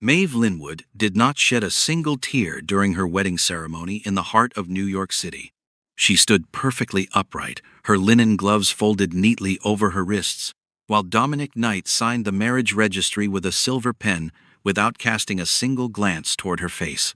Maeve Linwood did not shed a single tear during her wedding ceremony in the heart of New York City. She stood perfectly upright, her linen gloves folded neatly over her wrists, while Dominic Knight signed the marriage registry with a silver pen without casting a single glance toward her face.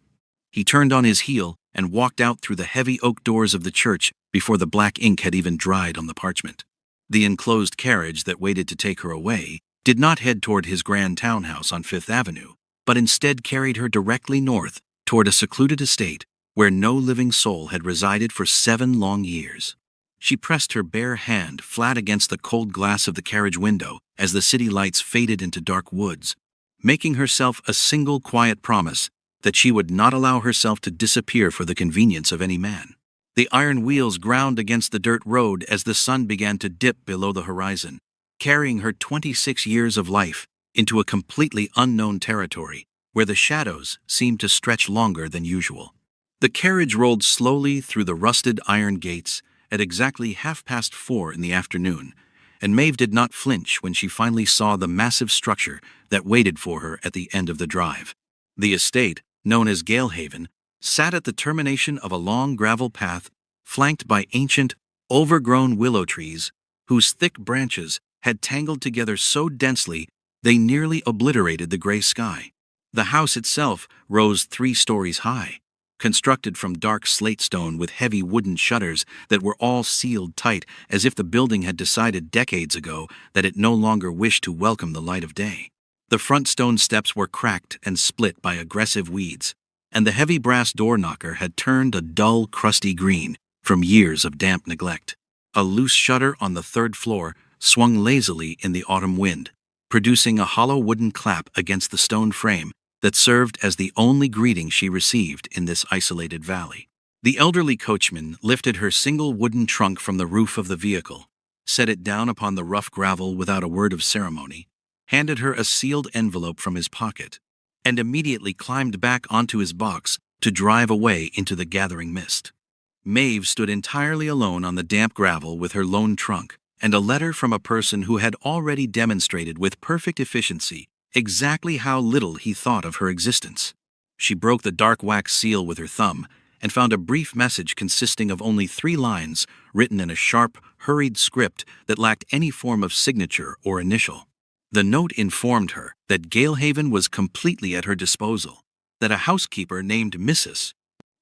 He turned on his heel and walked out through the heavy oak doors of the church before the black ink had even dried on the parchment. The enclosed carriage that waited to take her away did not head toward his grand townhouse on Fifth Avenue, but instead carried her directly north toward a secluded estate where no living soul had resided for 7 long years. She pressed her bare hand flat against the cold glass of the carriage window as the city lights faded into dark woods, making herself a single quiet promise that she would not allow herself to disappear for the convenience of any man. The iron wheels ground against the dirt road as the sun began to dip below the horizon, carrying her 26 years of life into a completely unknown territory where the shadows seemed to stretch longer than usual. The carriage rolled slowly through the rusted iron gates at exactly 4:30 in the afternoon, and Maeve did not flinch when she finally saw the massive structure that waited for her at the end of the drive. The estate, known as Galehaven, sat at the termination of a long gravel path flanked by ancient, overgrown willow trees whose thick branches had tangled together so densely they nearly obliterated the gray sky. The house itself rose 3 stories high, constructed from dark slate stone with heavy wooden shutters that were all sealed tight as if the building had decided decades ago that it no longer wished to welcome the light of day. The front stone steps were cracked and split by aggressive weeds, and the heavy brass door knocker had turned a dull, crusty green from years of damp neglect. A loose shutter on the 3rd floor swung lazily in the autumn wind, producing a hollow wooden clap against the stone frame that served as the only greeting she received in this isolated valley. The elderly coachman lifted her single wooden trunk from the roof of the vehicle, set it down upon the rough gravel without a word of ceremony, handed her a sealed envelope from his pocket, and immediately climbed back onto his box to drive away into the gathering mist. Maeve stood entirely alone on the damp gravel with her lone trunk and a letter from a person who had already demonstrated with perfect efficiency exactly how little he thought of her existence. She broke the dark wax seal with her thumb and found a brief message consisting of only 3 lines written in a sharp, hurried script that lacked any form of signature or initial. The note informed her that Galehaven was completely at her disposal, that a housekeeper named Mrs.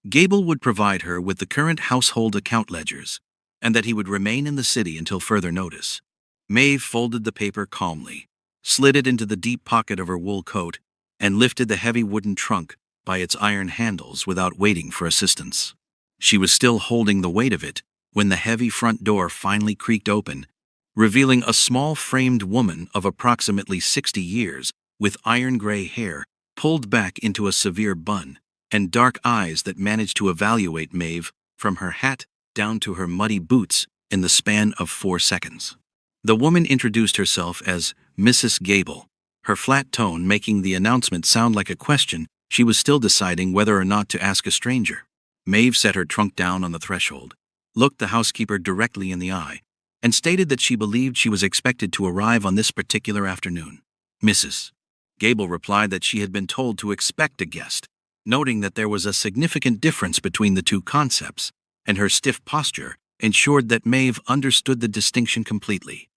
Gable would provide her with the current household account ledgers, and that he would remain in the city until further notice. Maeve folded the paper calmly, slid it into the deep pocket of her wool coat, and lifted the heavy wooden trunk by its iron handles without waiting for assistance. She was still holding the weight of it when the heavy front door finally creaked open, revealing a small framed woman of approximately 60 years with iron-gray hair pulled back into a severe bun, and dark eyes that managed to evaluate Maeve from her hat down to her muddy boots in the span of 4 seconds. The woman introduced herself as Mrs. Gable, her flat tone making the announcement sound like a question she was still deciding whether or not to ask a stranger. Maeve set her trunk down on the threshold, looked the housekeeper directly in the eye, and stated that she believed she was expected to arrive on this particular afternoon. Mrs. Gable replied that she had been told to expect a guest, noting that there was a significant difference between the 2 concepts, and her stiff posture ensured that Maeve understood the distinction completely.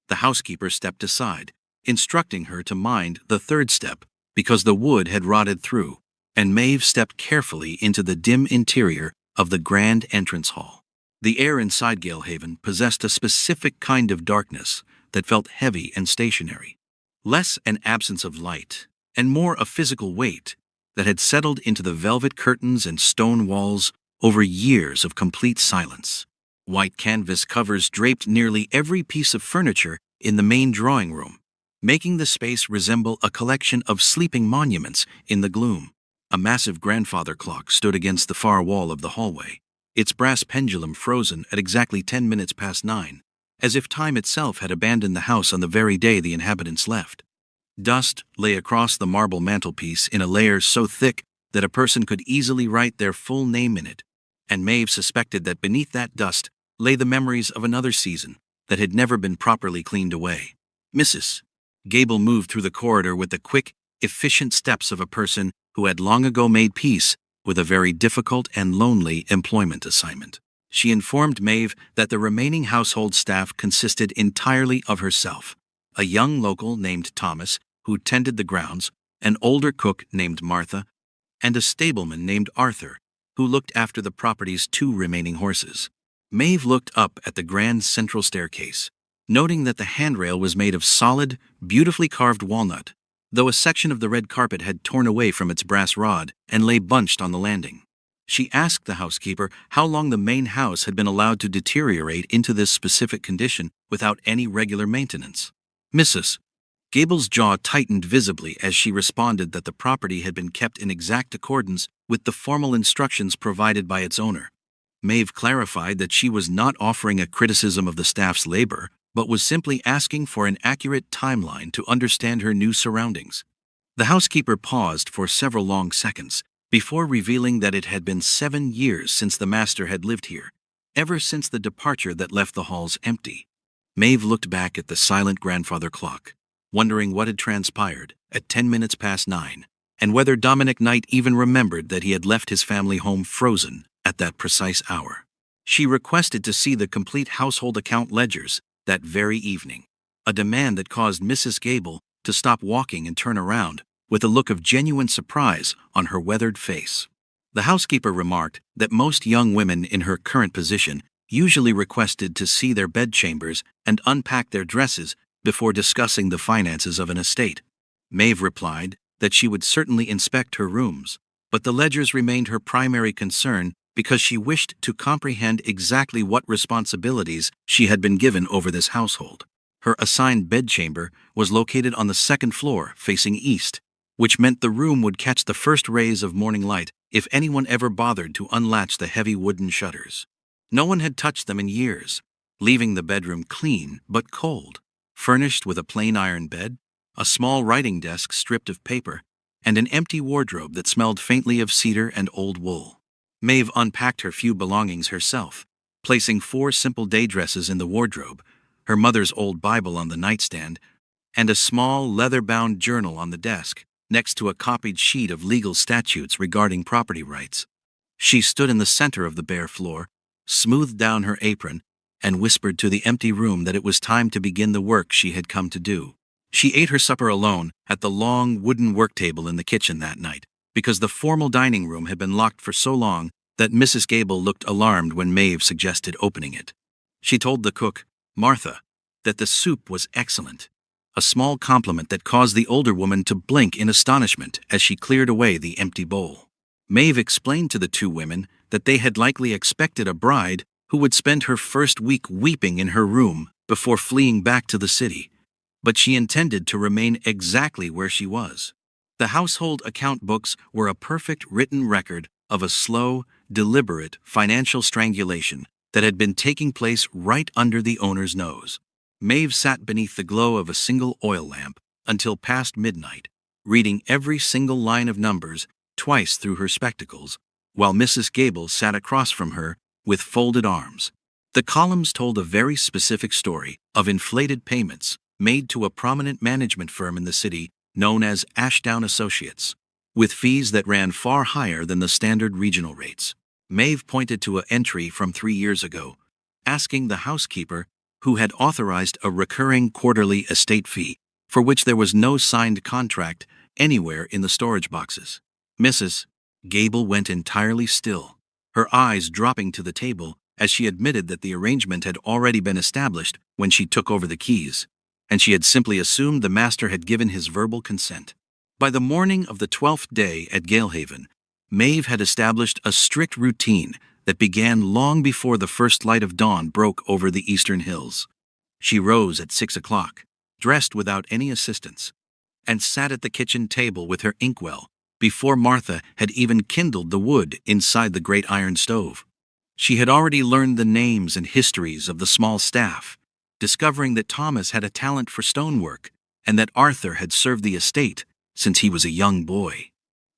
The housekeeper stepped aside, instructing her to mind the 3rd step because the wood had rotted through, and Maeve stepped carefully into the dim interior of the grand entrance hall. The air inside Galehaven possessed a specific kind of darkness that felt heavy and stationary, less an absence of light and more a physical weight that had settled into the velvet curtains and stone walls over years of complete silence. White canvas covers draped nearly every piece of furniture in the main drawing room, making the space resemble a collection of sleeping monuments in the gloom. A massive grandfather clock stood against the far wall of the hallway, its brass pendulum frozen at exactly 10 minutes past 9, as if time itself had abandoned the house on the very day the inhabitants left. Dust lay across the marble mantelpiece in a layer so thick that a person could easily write their full name in it, and Maeve suspected that beneath that dust lay the memories of another season that had never been properly cleaned away. Mrs. Gable moved through the corridor with the quick, efficient steps of a person who had long ago made peace with a very difficult and lonely employment assignment. She informed Maeve that the remaining household staff consisted entirely of herself, a young local named Thomas, who tended the grounds, an older cook named Martha, and a stableman named Arthur, who looked after the property's 2 remaining horses. Maeve looked up at the grand central staircase, noting that the handrail was made of solid, beautifully carved walnut, though a section of the red carpet had torn away from its brass rod and lay bunched on the landing. She asked the housekeeper how long the main house had been allowed to deteriorate into this specific condition without any regular maintenance. Mrs. Gable's jaw tightened visibly as she responded that the property had been kept in exact accordance with the formal instructions provided by its owner. Maeve clarified that she was not offering a criticism of the staff's labor, but was simply asking for an accurate timeline to understand her new surroundings. The housekeeper paused for several long seconds before revealing that it had been 7 years since the master had lived here, ever since the departure that left the halls empty. Maeve looked back at the silent grandfather clock, wondering what had transpired at 10 minutes past 9, and whether Dominic Knight even remembered that he had left his family home frozen at that precise hour. She requested to see the complete household account ledgers that very evening, a demand that caused Mrs. Gable to stop walking and turn around with a look of genuine surprise on her weathered face. The housekeeper remarked that most young women in her current position usually requested to see their bedchambers and unpack their dresses before discussing the finances of an estate. Maeve replied that she would certainly inspect her rooms, but the ledgers remained her primary concern because she wished to comprehend exactly what responsibilities she had been given over this household. Her assigned bedchamber was located on the 2nd floor facing east, which meant the room would catch the first rays of morning light if anyone ever bothered to unlatch the heavy wooden shutters. No one had touched them in years, leaving the bedroom clean but cold, furnished with a plain iron bed, a small writing desk stripped of paper, and an empty wardrobe that smelled faintly of cedar and old wool. Maeve unpacked her few belongings herself, placing 4 simple day dresses in the wardrobe, her mother's old Bible on the nightstand, and a small leather-bound journal on the desk, next to a copied sheet of legal statutes regarding property rights. She stood in the center of the bare floor, smoothed down her apron, and whispered to the empty room that it was time to begin the work she had come to do. She ate her supper alone at the long wooden work table in the kitchen that night, because the formal dining room had been locked for so long that Mrs. Gable looked alarmed when Maeve suggested opening it. She told the cook, Martha, that the soup was excellent, a small compliment that caused the older woman to blink in astonishment as she cleared away the empty bowl. Maeve explained to the 2 women that they had likely expected a bride who would spend her first week weeping in her room before fleeing back to the city, but she intended to remain exactly where she was. The household account books were a perfect written record of a slow, deliberate financial strangulation that had been taking place right under the owner's nose. Maeve sat beneath the glow of a single oil lamp until past midnight, reading every single line of numbers twice through her spectacles, while Mrs. Gable sat across from her with folded arms. The columns told a very specific story of inflated payments made to a prominent management firm in the city known as Ashdown Associates, with fees that ran far higher than the standard regional rates. Maeve pointed to an entry from 3 years ago, asking the housekeeper who had authorized a recurring quarterly estate fee, for which there was no signed contract anywhere in the storage boxes. Mrs. Gable went entirely still, her eyes dropping to the table as she admitted that the arrangement had already been established when she took over the keys, and she had simply assumed the master had given his verbal consent. By the morning of the 12th day at Galehaven, Maeve had established a strict routine that began long before the first light of dawn broke over the eastern hills. She rose at 6 o'clock, dressed without any assistance, and sat at the kitchen table with her inkwell before Martha had even kindled the wood inside the great iron stove. She had already learned the names and histories of the small staff, discovering that Thomas had a talent for stonework and that Arthur had served the estate since he was a young boy.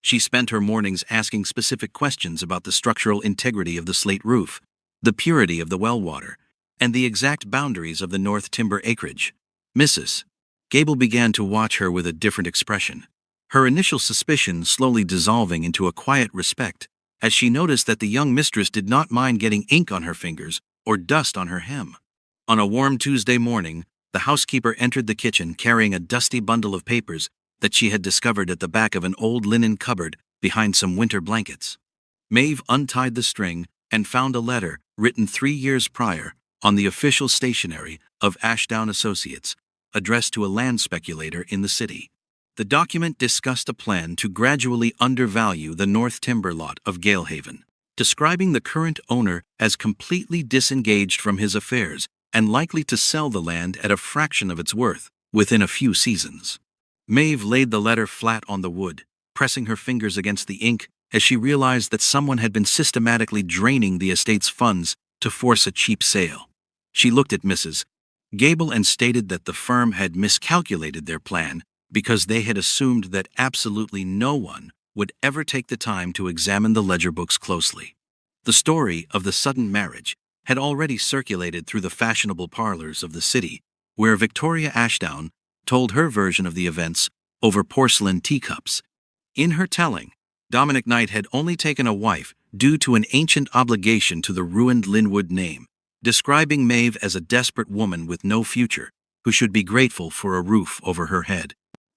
She spent her mornings asking specific questions about the structural integrity of the slate roof, the purity of the well water, and the exact boundaries of the north timber acreage. Mrs. Gable began to watch her with a different expression. her initial suspicion slowly dissolving into a quiet respect as she noticed that the young mistress did not mind getting ink on her fingers or dust on her hem. On a warm Tuesday morning, the housekeeper entered the kitchen carrying a dusty bundle of papers that she had discovered at the back of an old linen cupboard behind some winter blankets. Maeve untied the string and found a letter written 3 years prior on the official stationery of Ashdown Associates, addressed to a land speculator in the city. The document discussed a plan to gradually undervalue the North Timber lot of Galehaven, describing the current owner as completely disengaged from his affairs and likely to sell the land at a fraction of its worth within a few seasons. Maeve laid the letter flat on the wood, pressing her fingers against the ink as she realized that someone had been systematically draining the estate's funds to force a cheap sale. She looked at Mrs. Gable and stated that the firm had miscalculated their plan because they had assumed that absolutely no one would ever take the time to examine the ledger books closely. The story of the sudden marriage had already circulated through the fashionable parlors of the city, where Victoria Ashdown told her version of the events over porcelain teacups. In her telling, Dominic Knight had only taken a wife due to an ancient obligation to the ruined Linwood name, describing Maeve as a desperate woman with no future who should be grateful for a roof over her head.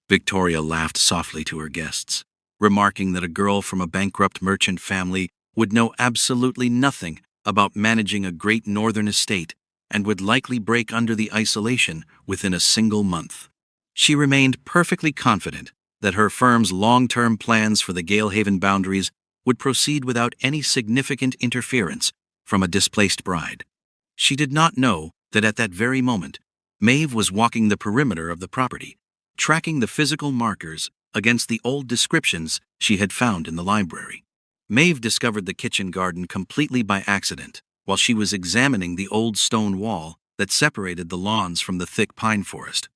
Victoria laughed softly to her guests, remarking that a girl from a bankrupt merchant family would know absolutely nothing about managing a great northern estate and would likely break under the isolation within a single month. She remained perfectly confident that her firm's long-term plans for the Galehaven boundaries would proceed without any significant interference from a displaced bride. She did not know that at that very moment, Maeve was walking the perimeter of the property, tracking the physical markers against the old descriptions she had found in the library. Maeve discovered the kitchen garden completely by accident while she was examining the old stone wall that separated the lawns from the thick pine forest.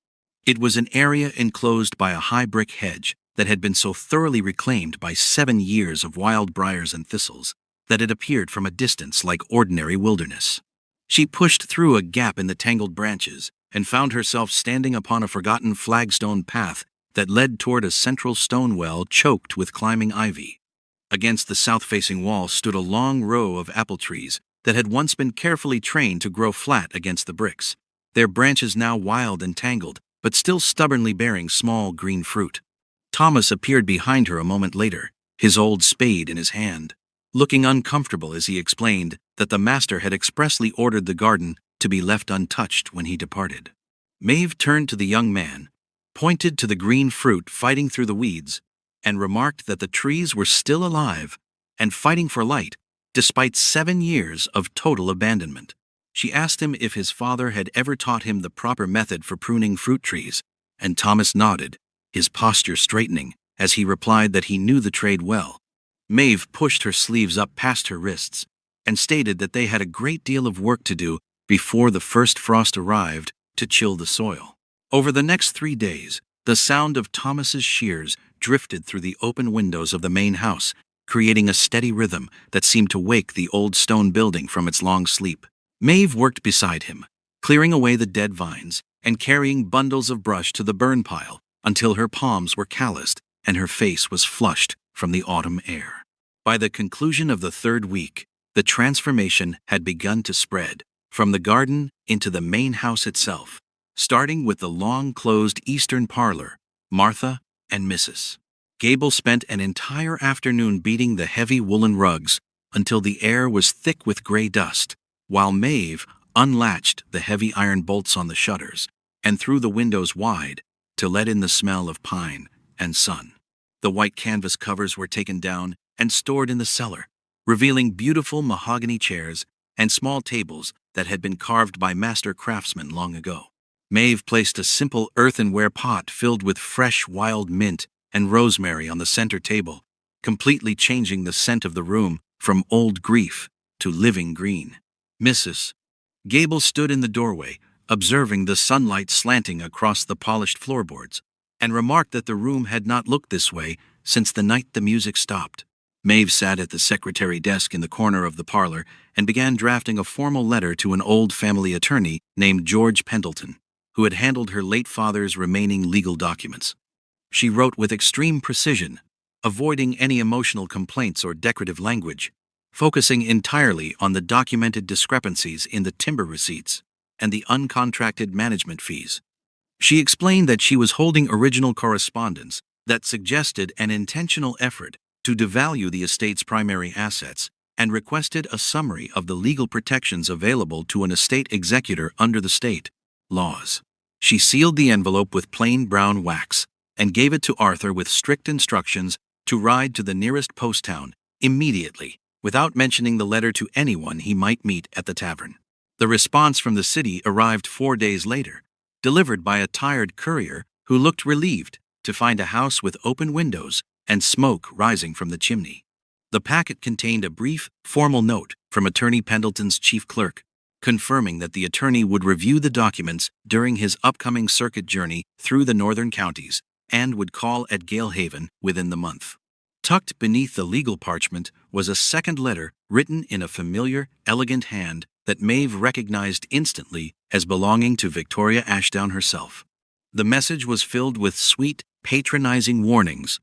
It was an area enclosed by a high brick hedge that had been so thoroughly reclaimed by 7 years of wild briars and thistles that it appeared from a distance like ordinary wilderness. She pushed through a gap in the tangled branches and found herself standing upon a forgotten flagstone path that led toward a central stone well choked with climbing ivy. Against the south-facing wall stood a long row of apple trees that had once been carefully trained to grow flat against the bricks, their branches now wild and tangled, but still stubbornly bearing small green fruit. Thomas appeared behind her a moment later, his old spade in his hand, looking uncomfortable as he explained that the master had expressly ordered the garden to be left untouched when he departed. Maeve turned to the young man, pointed to the green fruit fighting through the weeds, and remarked that the trees were still alive and fighting for light despite 7 years of total abandonment. She asked him if his father had ever taught him the proper method for pruning fruit trees, and Thomas nodded, his posture straightening as he replied that he knew the trade well. Maeve pushed her sleeves up past her wrists and stated that they had a great deal of work to do before the first frost arrived to chill the soil. Over the next 3 days, the sound of Thomas's shears drifted through the open windows of the main house, creating a steady rhythm that seemed to wake the old stone building from its long sleep. Maeve worked beside him, clearing away the dead vines and carrying bundles of brush to the burn pile until her palms were calloused and her face was flushed from the autumn air. By the conclusion of the 3rd week, the transformation had begun to spread from the garden into the main house itself, starting with the long-closed eastern parlor. Martha and Mrs. Gable spent an entire afternoon beating the heavy woolen rugs until the air was thick with gray dust, while Maeve unlatched the heavy iron bolts on the shutters and threw the windows wide to let in the smell of pine and sun. The white canvas covers were taken down and stored in the cellar, revealing beautiful mahogany chairs and small tables that had been carved by master craftsmen long ago. Maeve placed a simple earthenware pot filled with fresh wild mint and rosemary on the center table, completely changing the scent of the room from old grief to living green. Mrs. Gable stood in the doorway, observing the sunlight slanting across the polished floorboards, and remarked that the room had not looked this way since the night the music stopped. Maeve sat at the secretary desk in the corner of the parlor and began drafting a formal letter to an old family attorney named George Pendleton, who had handled her late father's remaining legal documents. She wrote with extreme precision, avoiding any emotional complaints or decorative language, focusing entirely on the documented discrepancies in the timber receipts and the uncontracted management fees. She explained that she was holding original correspondence that suggested an intentional effort to devalue the estate's primary assets and requested a summary of the legal protections available to an estate executor under the state laws. She sealed the envelope with plain brown wax and gave it to Arthur with strict instructions to ride to the nearest post town immediately, without mentioning the letter to anyone he might meet at the tavern. The response from the city arrived 4 days later, delivered by a tired courier who looked relieved to find a house with open windows and smoke rising from the chimney. The packet contained a brief, formal note from Attorney Pendleton's chief clerk, confirming that the attorney would review the documents during his upcoming circuit journey through the northern counties and would call at Galehaven within the month. Tucked beneath the legal parchment was a second letter written in a familiar, elegant hand that Maeve recognized instantly as belonging to Victoria Ashdown herself. The message was filled with sweet, patronizing warnings,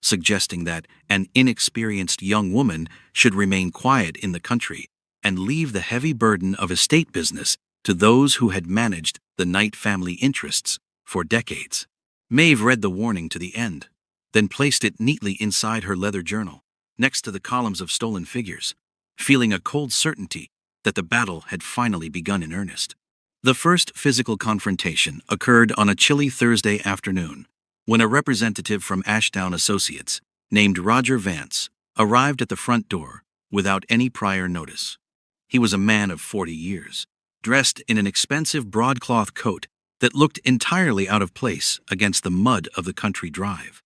suggesting that an inexperienced young woman should remain quiet in the country and leave the heavy burden of estate business to those who had managed the Knight family interests for decades. Maeve read the warning to the end, then placed it neatly inside her leather journal, next to the columns of stolen figures, feeling a cold certainty that the battle had finally begun in earnest. The first physical confrontation occurred on a chilly Thursday afternoon, when a representative from Ashdown Associates, named Roger Vance, arrived at the front door without any prior notice. He was a man of 40 years, dressed in an expensive broadcloth coat that looked entirely out of place against the mud of the country drive,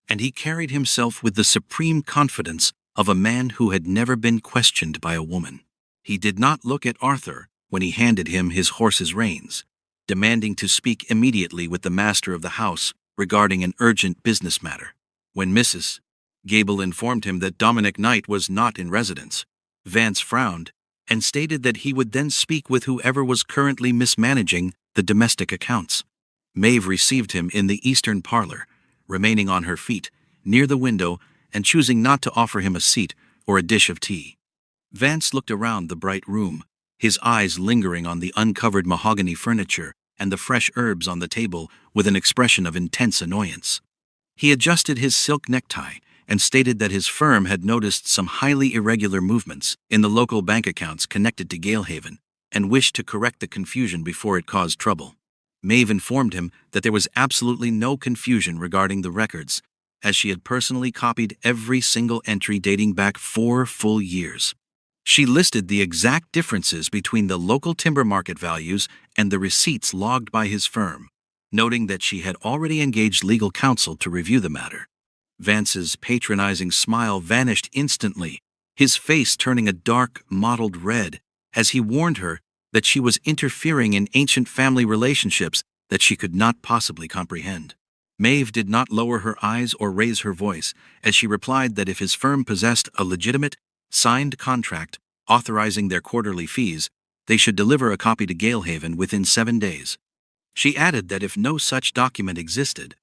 and he carried himself with the supreme confidence of a man who had never been questioned by a woman. He did not look at Arthur when he handed him his horse's reins, demanding to speak immediately with the master of the house regarding an urgent business matter. When Mrs. Gable informed him that Dominic Knight was not in residence, Vance frowned and stated that he would then speak with whoever was currently mismanaging the domestic accounts. Maeve received him in the eastern parlor, remaining on her feet, near the window, and choosing not to offer him a seat or a dish of tea. Vance looked around the bright room, his eyes lingering on the uncovered mahogany furniture and the fresh herbs on the table with an expression of intense annoyance. He adjusted his silk necktie and stated that his firm had noticed some highly irregular movements in the local bank accounts connected to Galehaven and wished to correct the confusion before it caused trouble. Maeve informed him that there was absolutely no confusion regarding the records, as she had personally copied every single entry dating back 4 full years. She listed the exact differences between the local timber market values and the receipts logged by his firm, noting that she had already engaged legal counsel to review the matter. Vance's patronizing smile vanished instantly, his face turning a dark, mottled red, as he warned her that she was interfering in ancient family relationships that she could not possibly comprehend. Maeve did not lower her eyes or raise her voice, as she replied that if his firm possessed a legitimate, signed contract authorizing their quarterly fees, they should deliver a copy to Galehaven within 7 days. She added that if no such document existed,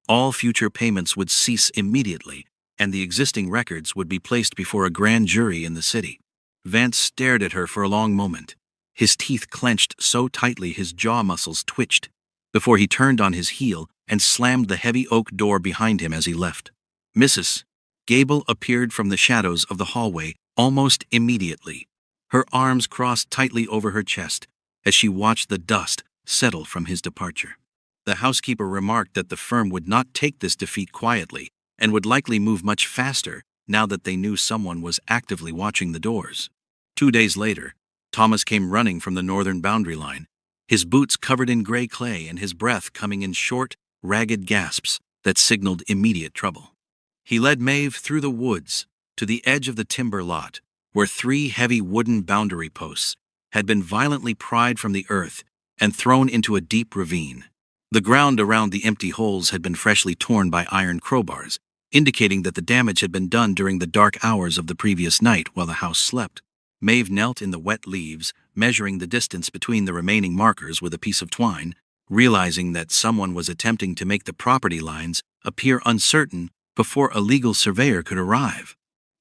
all future payments would cease immediately, and the existing records would be placed before a grand jury in the city. Vance stared at her for a long moment, his teeth clenched so tightly his jaw muscles twitched, before he turned on his heel and slammed the heavy oak door behind him as he left. Mrs. Gable appeared from the shadows of the hallway almost immediately, her arms crossed tightly over her chest as she watched the dust settle from his departure. The housekeeper remarked that the firm would not take this defeat quietly and would likely move much faster now that they knew someone was actively watching the doors. 2 days later, Thomas came running from the northern boundary line, his boots covered in gray clay and his breath coming in short, ragged gasps that signaled immediate trouble. He led Maeve through the woods to the edge of the timber lot, where 3 heavy wooden boundary posts had been violently pried from the earth and thrown into a deep ravine. The ground around the empty holes had been freshly torn by iron crowbars, indicating that the damage had been done during the dark hours of the previous night while the house slept. Maeve knelt in the wet leaves, measuring the distance between the remaining markers with a piece of twine, realizing that someone was attempting to make the property lines appear uncertain before a legal surveyor could arrive.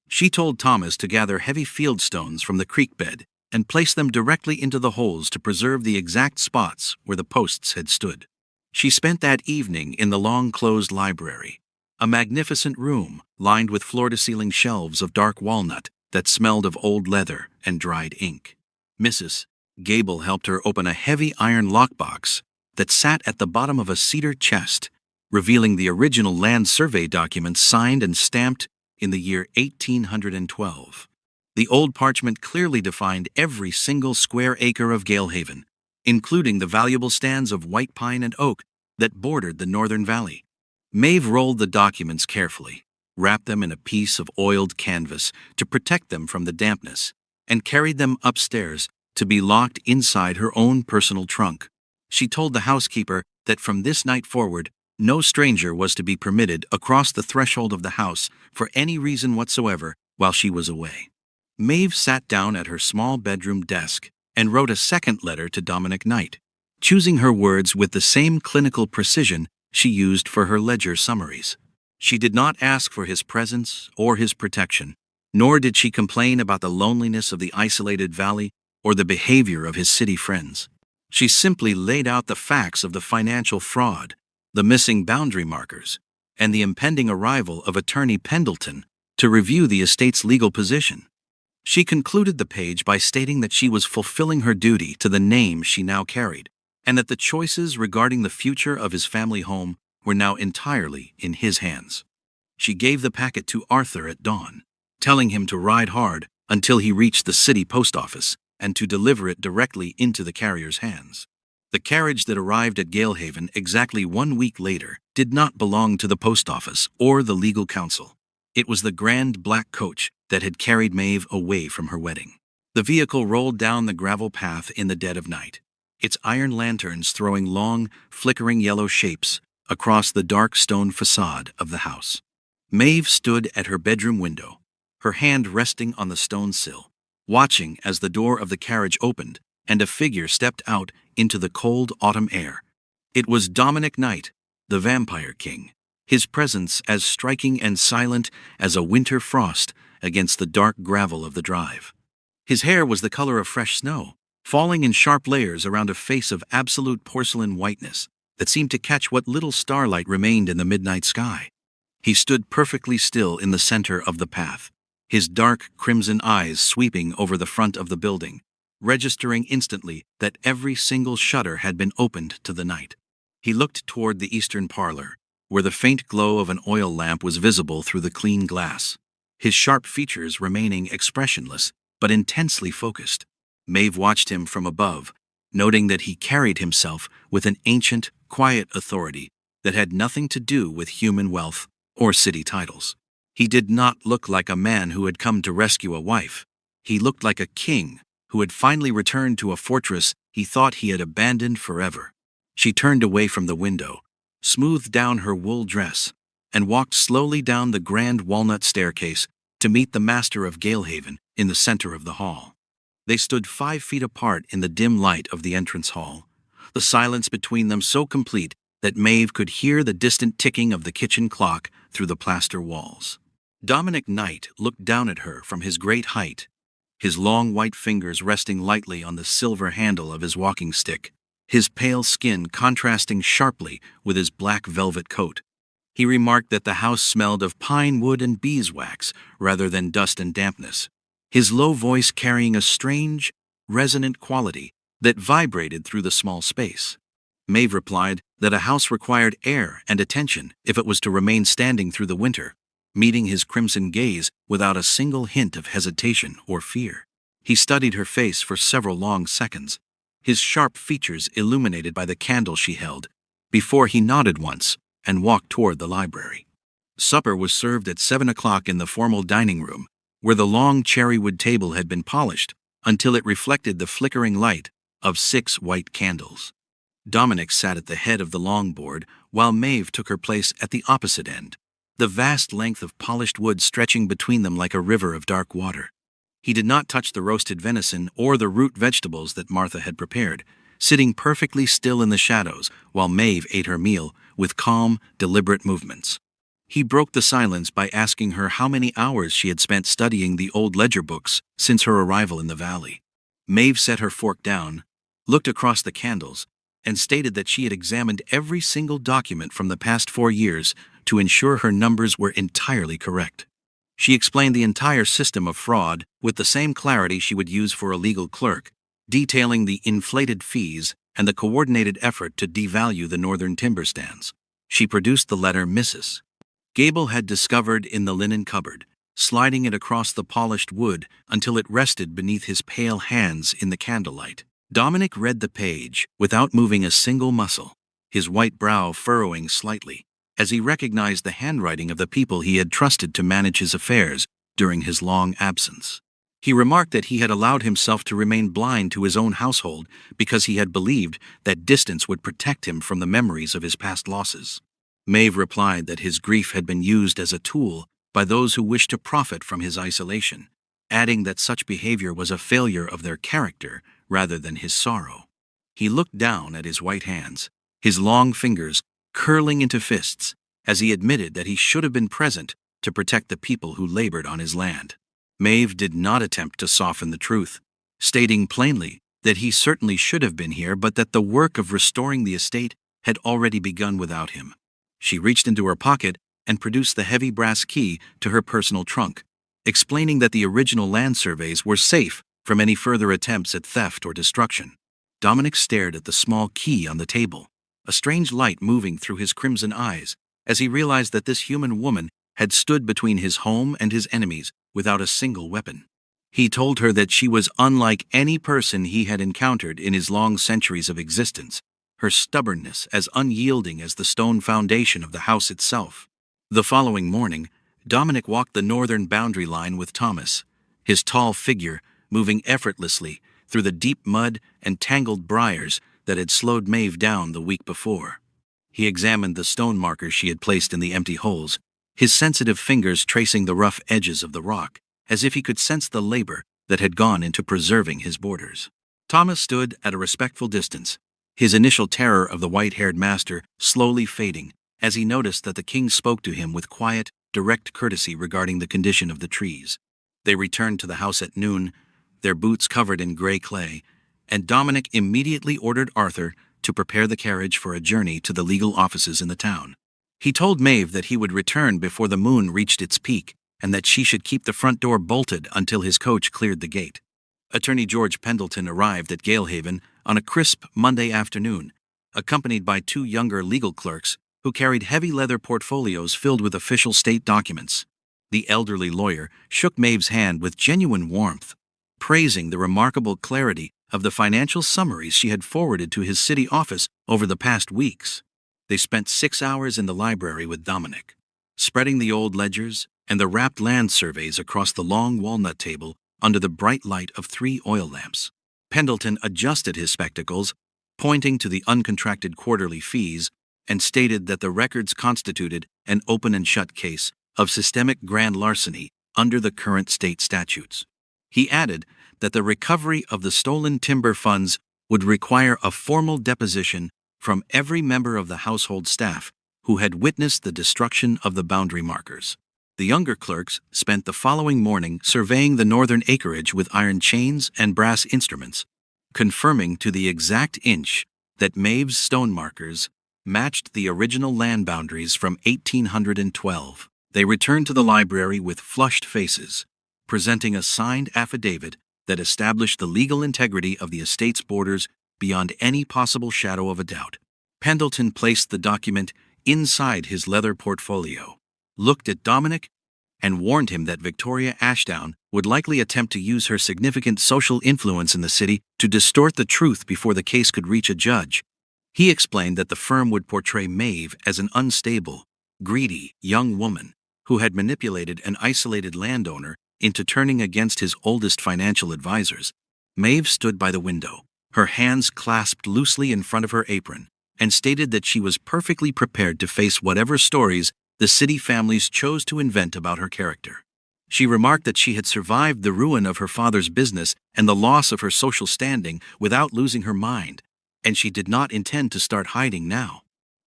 She told Thomas to gather heavy field stones from the creek bed and place them directly into the holes to preserve the exact spots where the posts had stood. She spent that evening in the long-closed library, a magnificent room lined with floor-to-ceiling shelves of dark walnut that smelled of old leather and dried ink. Mrs. Gable helped her open a heavy iron lockbox that sat at the bottom of a cedar chest, revealing the original land survey documents signed and stamped in the year 1812. The old parchment clearly defined every single square acre of Galehaven, including the valuable stands of white pine and oak that bordered the northern valley. Maeve rolled the documents carefully, wrapped them in a piece of oiled canvas to protect them from the dampness, and carried them upstairs to be locked inside her own personal trunk. She told the housekeeper that from this night forward, no stranger was to be permitted across the threshold of the house for any reason whatsoever while she was away. Maeve sat down at her small bedroom desk and wrote a second letter to Dominic Knight, choosing her words with the same clinical precision she used for her ledger summaries. She did not ask for his presence or his protection, nor did she complain about the loneliness of the isolated valley or the behavior of his city friends. She simply laid out the facts of the financial fraud, the missing boundary markers, and the impending arrival of Attorney Pendleton to review the estate's legal position. She concluded the page by stating that she was fulfilling her duty to the name she now carried, and that the choices regarding the future of his family home were now entirely in his hands. She gave the packet to Arthur at dawn, telling him to ride hard until he reached the city post office and to deliver it directly into the carrier's hands. The carriage that arrived at Galehaven exactly 1 week later did not belong to the post office or the legal counsel. It was the grand black coach that had carried Maeve away from her wedding. The vehicle rolled down the gravel path in the dead of night, its iron lanterns throwing long, flickering yellow shapes across the dark stone facade of the house. Maeve stood at her bedroom window, her hand resting on the stone sill, watching as the door of the carriage opened and a figure stepped out into the cold autumn air. It was Dominic Knight, the Vampire King, his presence as striking and silent as a winter frost against the dark gravel of the drive. His hair was the color of fresh snow, falling in sharp layers around a face of absolute porcelain whiteness that seemed to catch what little starlight remained in the midnight sky. He stood perfectly still in the center of the path, his dark crimson eyes sweeping over the front of the building, registering instantly that every single shutter had been opened to the night. He looked toward the eastern parlor, where the faint glow of an oil lamp was visible through the clean glass, his sharp features remaining expressionless but intensely focused. Maeve watched him from above, noting that he carried himself with an ancient, quiet authority that had nothing to do with human wealth or city titles. He did not look like a man who had come to rescue a wife. He looked like a king who had finally returned to a fortress he thought he had abandoned forever. She turned away from the window, smoothed down her wool dress, and walked slowly down the grand walnut staircase to meet the master of Galehaven in the center of the hall. They stood 5 feet apart in the dim light of the entrance hall, the silence between them so complete that Maeve could hear the distant ticking of the kitchen clock through the plaster walls. Dominic Knight looked down at her from his great height, his long white fingers resting lightly on the silver handle of his walking stick, his pale skin contrasting sharply with his black velvet coat. He remarked that the house smelled of pine wood and beeswax rather than dust and dampness, his low voice carrying a strange, resonant quality that vibrated through the small space. Maeve replied that a house required air and attention if it was to remain standing through the winter, meeting his crimson gaze without a single hint of hesitation or fear. He studied her face for several long seconds, his sharp features illuminated by the candle she held, before he nodded once and walked toward the library. Supper was served at 7 o'clock in the formal dining room, where the long cherrywood table had been polished until it reflected the flickering light of 6 white candles. Dominic sat at the head of the long board while Maeve took her place at the opposite end, the vast length of polished wood stretching between them like a river of dark water. He did not touch the roasted venison or the root vegetables that Martha had prepared, sitting perfectly still in the shadows while Maeve ate her meal with calm, deliberate movements. He broke the silence by asking her how many hours she had spent studying the old ledger books since her arrival in the valley. Maeve set her fork down, looked across the candles, and stated that she had examined every single document from the past 4 years to ensure her numbers were entirely correct. She explained the entire system of fraud with the same clarity she would use for a legal clerk, detailing the inflated fees and the coordinated effort to devalue the northern timber stands. She produced the letter Mrs. Gable had discovered in the linen cupboard, sliding it across the polished wood until it rested beneath his pale hands in the candlelight. Dominic read the page without moving a single muscle, his white brow furrowing slightly, as he recognized the handwriting of the people he had trusted to manage his affairs during his long absence. He remarked that he had allowed himself to remain blind to his own household because he had believed that distance would protect him from the memories of his past losses. Maeve replied that his grief had been used as a tool by those who wished to profit from his isolation, adding that such behavior was a failure of their character rather than his sorrow. He looked down at his white hands, his long fingers curling into fists, as he admitted that he should have been present to protect the people who labored on his land. Maeve did not attempt to soften the truth, stating plainly that he certainly should have been here, but that the work of restoring the estate had already begun without him. She reached into her pocket and produced the heavy brass key to her personal trunk, explaining that the original land surveys were safe from any further attempts at theft or destruction. Dominic stared at the small key on the table, a strange light moving through his crimson eyes, as he realized that this human woman had stood between his home and his enemies without a single weapon. He told her that she was unlike any person he had encountered in his long centuries of existence, her stubbornness as unyielding as the stone foundation of the house itself. The following morning, Dominic walked the northern boundary line with Thomas, his tall figure moving effortlessly through the deep mud and tangled briars that had slowed Maeve down the week before. He examined the stone markers she had placed in the empty holes, his sensitive fingers tracing the rough edges of the rock, as if he could sense the labor that had gone into preserving his borders. Thomas stood at a respectful distance, his initial terror of the white-haired master slowly fading as he noticed that the king spoke to him with quiet, direct courtesy regarding the condition of the trees. They returned to the house at noon, their boots covered in gray clay, and Dominic immediately ordered Arthur to prepare the carriage for a journey to the legal offices in the town. He told Maeve that he would return before the moon reached its peak and that she should keep the front door bolted until his coach cleared the gate. Attorney George Pendleton arrived at Galehaven on a crisp Monday afternoon, accompanied by 2 younger legal clerks who carried heavy leather portfolios filled with official state documents. The elderly lawyer shook Maeve's hand with genuine warmth, praising the remarkable clarity of the financial summaries she had forwarded to his city office over the past weeks. They spent 6 hours in the library with Dominic, spreading the old ledgers and the wrapped land surveys across the long walnut table under the bright light of 3 oil lamps. Pendleton adjusted his spectacles, pointing to the uncontracted quarterly fees, and stated that the records constituted an open and shut case of systemic grand larceny under the current state statutes. He added that the recovery of the stolen timber funds would require a formal deposition from every member of the household staff who had witnessed the destruction of the boundary markers. The younger clerks spent the following morning surveying the northern acreage with iron chains and brass instruments, confirming to the exact inch that Maeve's stone markers matched the original land boundaries from 1812. They returned to the library with flushed faces, presenting a signed affidavit that established the legal integrity of the estate's borders beyond any possible shadow of a doubt. Pendleton placed the document inside his leather portfolio, looked at Dominic, and warned him that Victoria Ashdown would likely attempt to use her significant social influence in the city to distort the truth before the case could reach a judge. He explained that the firm would portray Maeve as an unstable, greedy young woman who had manipulated an isolated landowner into turning against his oldest financial advisors. Maeve stood by the window, her hands clasped loosely in front of her apron, and stated that she was perfectly prepared to face whatever stories the city families chose to invent about her character. She remarked that she had survived the ruin of her father's business and the loss of her social standing without losing her mind, and she did not intend to start hiding now.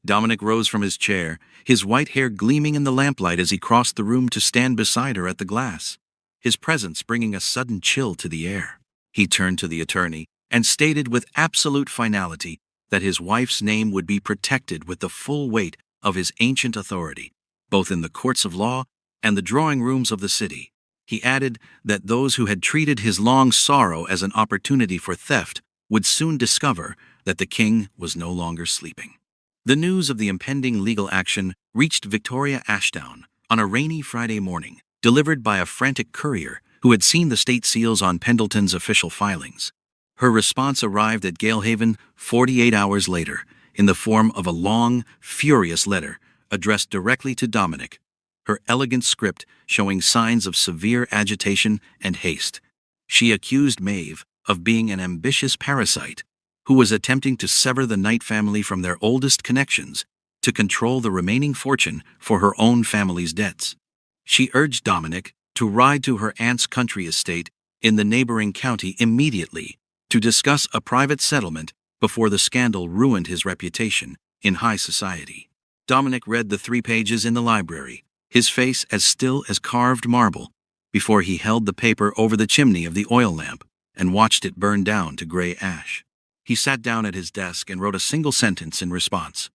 Dominic rose from his chair, his white hair gleaming in the lamplight as he crossed the room to stand beside her at the glass, his presence bringing a sudden chill to the air. He turned to the attorney and stated with absolute finality that his wife's name would be protected with the full weight of his ancient authority, both in the courts of law and the drawing rooms of the city. He added that those who had treated his long sorrow as an opportunity for theft would soon discover that the king was no longer sleeping. The news of the impending legal action reached Victoria Ashdown on a rainy Friday morning, delivered by a frantic courier who had seen the state seals on Pendleton's official filings. Her response arrived at Galehaven 48 hours later, in the form of a long, furious letter addressed directly to Dominic, her elegant script showing signs of severe agitation and haste. She accused Maeve of being an ambitious parasite who was attempting to sever the Knight family from their oldest connections to control the remaining fortune for her own family's debts. She urged Dominic to ride to her aunt's country estate in the neighboring county immediately to discuss a private settlement before the scandal ruined his reputation in high society. Dominic read the 3 pages in the library, his face as still as carved marble, before he held the paper over the chimney of the oil lamp and watched it burn down to gray ash. He sat down at his desk and wrote a single sentence in response,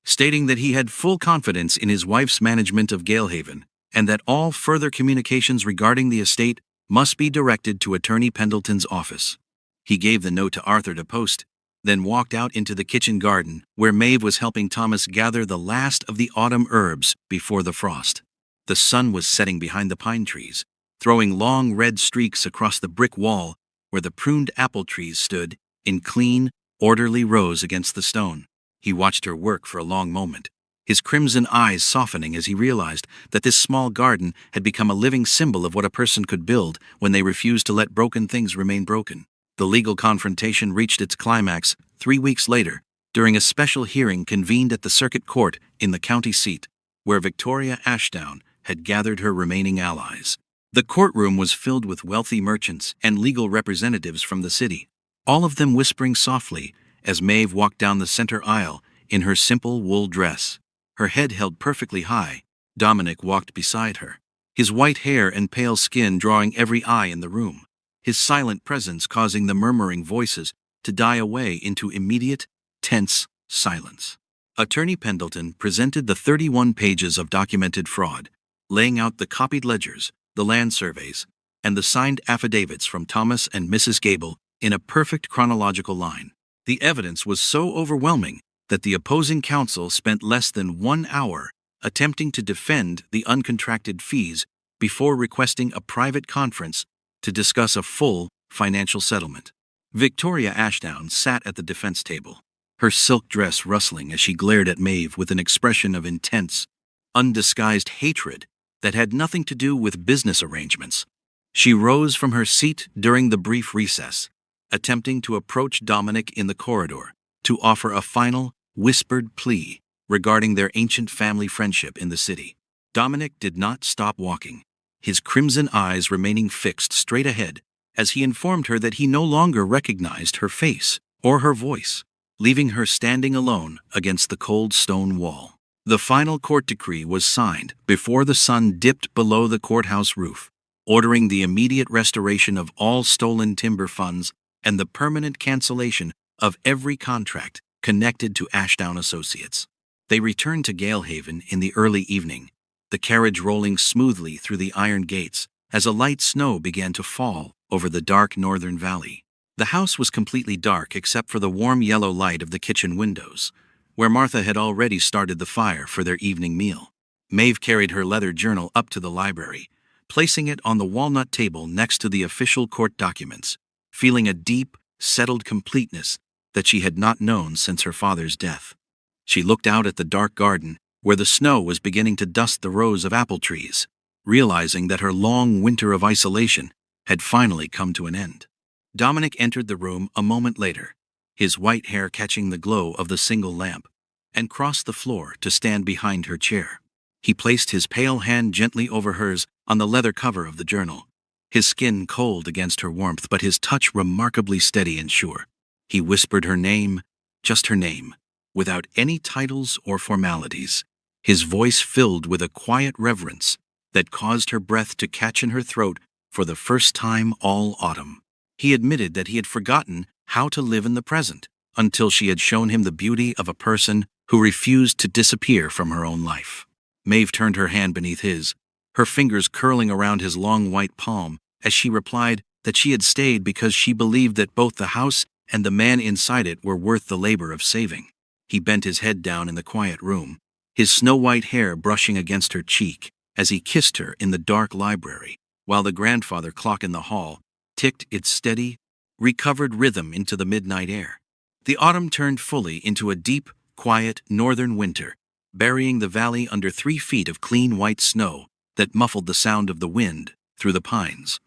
stating that he had full confidence in his wife's management of Galehaven and that all further communications regarding the estate must be directed to Attorney Pendleton's office. He gave the note to Arthur to post, then walked out into the kitchen garden where Maeve was helping Thomas gather the last of the autumn herbs before the frost. The sun was setting behind the pine trees, throwing long red streaks across the brick wall where the pruned apple trees stood in clean, orderly rows against the stone. He watched her work for a long moment, his crimson eyes softening as he realized that this small garden had become a living symbol of what a person could build when they refused to let broken things remain broken. The legal confrontation reached its climax 3 weeks later, during a special hearing convened at the circuit court in the county seat, where Victoria Ashdown had gathered her remaining allies. The courtroom was filled with wealthy merchants and legal representatives from the city, all of them whispering softly as Maeve walked down the center aisle in her simple wool dress, her head held perfectly high. Dominic walked beside her, his white hair and pale skin drawing every eye in the room, his silent presence causing the murmuring voices to die away into immediate, tense silence. Attorney Pendleton presented the 31 pages of documented fraud, laying out the copied ledgers, the land surveys, and the signed affidavits from Thomas and Mrs. Gable in a perfect chronological line. The evidence was so overwhelming that the opposing counsel spent less than 1 hour attempting to defend the uncontracted fees before requesting a private conference to discuss a full financial settlement. Victoria Ashdown sat at the defense table, her silk dress rustling as she glared at Maeve with an expression of intense, undisguised hatred that had nothing to do with business arrangements. She rose from her seat during the brief recess, attempting to approach Dominic in the corridor to offer a final, whispered plea regarding their ancient family friendship in the city. Dominic did not stop walking, his crimson eyes remaining fixed straight ahead as he informed her that he no longer recognized her face or her voice, leaving her standing alone against the cold stone wall. The final court decree was signed before the sun dipped below the courthouse roof, ordering the immediate restoration of all stolen timber funds and the permanent cancellation of every contract connected to Ashdown Associates. They returned to Galehaven in the early evening, the carriage rolling smoothly through the iron gates as a light snow began to fall over the dark northern valley. The house was completely dark except for the warm yellow light of the kitchen windows, where Martha had already started the fire for their evening meal. Maeve carried her leather journal up to the library, placing it on the walnut table next to the official court documents, feeling a deep, settled completeness that she had not known since her father's death. She looked out at the dark garden, where the snow was beginning to dust the rows of apple trees, realizing that her long winter of isolation had finally come to an end. Dominic entered the room a moment later, his white hair catching the glow of the single lamp, and crossed the floor to stand behind her chair. He placed his pale hand gently over hers on the leather cover of the journal, his skin cold against her warmth but his touch remarkably steady and sure. He whispered her name, just her name, without any titles or formalities, his voice filled with a quiet reverence that caused her breath to catch in her throat for the first time all autumn. He admitted that he had forgotten how to live in the present until she had shown him the beauty of a person who refused to disappear from her own life. Maeve turned her hand beneath his, her fingers curling around his long white palm as she replied that she had stayed because she believed that both the house and the man inside it were worth the labor of saving. He bent his head down in the quiet room, his snow-white hair brushing against her cheek as he kissed her in the dark library, while the grandfather clock in the hall ticked its steady, recovered rhythm into the midnight air. The autumn turned fully into a deep, quiet northern winter, burying the valley under 3 feet of clean white snow that muffled the sound of the wind through the pines.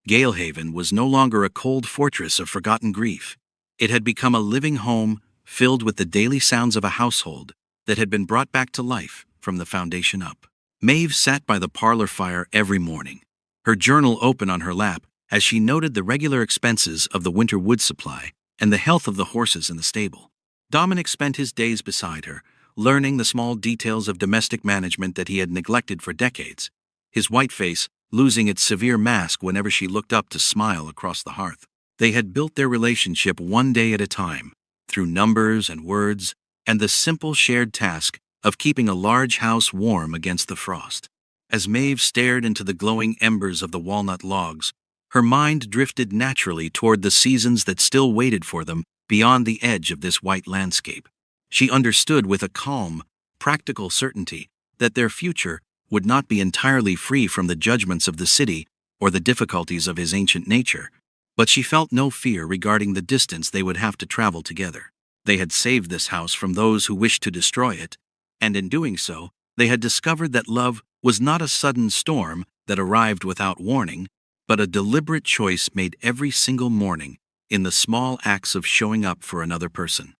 Galehaven was no longer a cold fortress of forgotten grief. It had become a living home filled with the daily sounds of a household that had been brought back to life from the foundation up. Maeve sat by the parlor fire every morning, her journal open on her lap as she noted the regular expenses of the winter wood supply and the health of the horses in the stable. Dominic spent his days beside her, learning the small details of domestic management that he had neglected for decades, his white face losing its severe mask whenever she looked up to smile across the hearth. They had built their relationship one day at a time, through numbers and words, and the simple shared task of keeping a large house warm against the frost. As Maeve stared into the glowing embers of the walnut logs, her mind drifted naturally toward the seasons that still waited for them beyond the edge of this white landscape. She understood with a calm, practical certainty that their future would not be entirely free from the judgments of the city or the difficulties of his ancient nature, but she felt no fear regarding the distance they would have to travel together. They had saved this house from those who wished to destroy it, and in doing so, they had discovered that love was not a sudden storm that arrived without warning, but a deliberate choice made every single morning in the small acts of showing up for another person.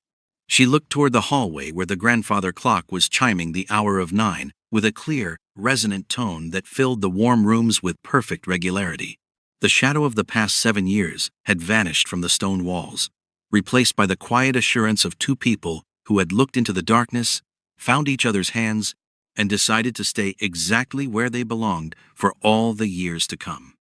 She looked toward the hallway where the grandfather clock was chiming the hour of 9 with a clear, resonant tone that filled the warm rooms with perfect regularity. The shadow of the past 7 years had vanished from the stone walls, replaced by the quiet assurance of 2 people who had looked into the darkness, found each other's hands, and decided to stay exactly where they belonged for all the years to come.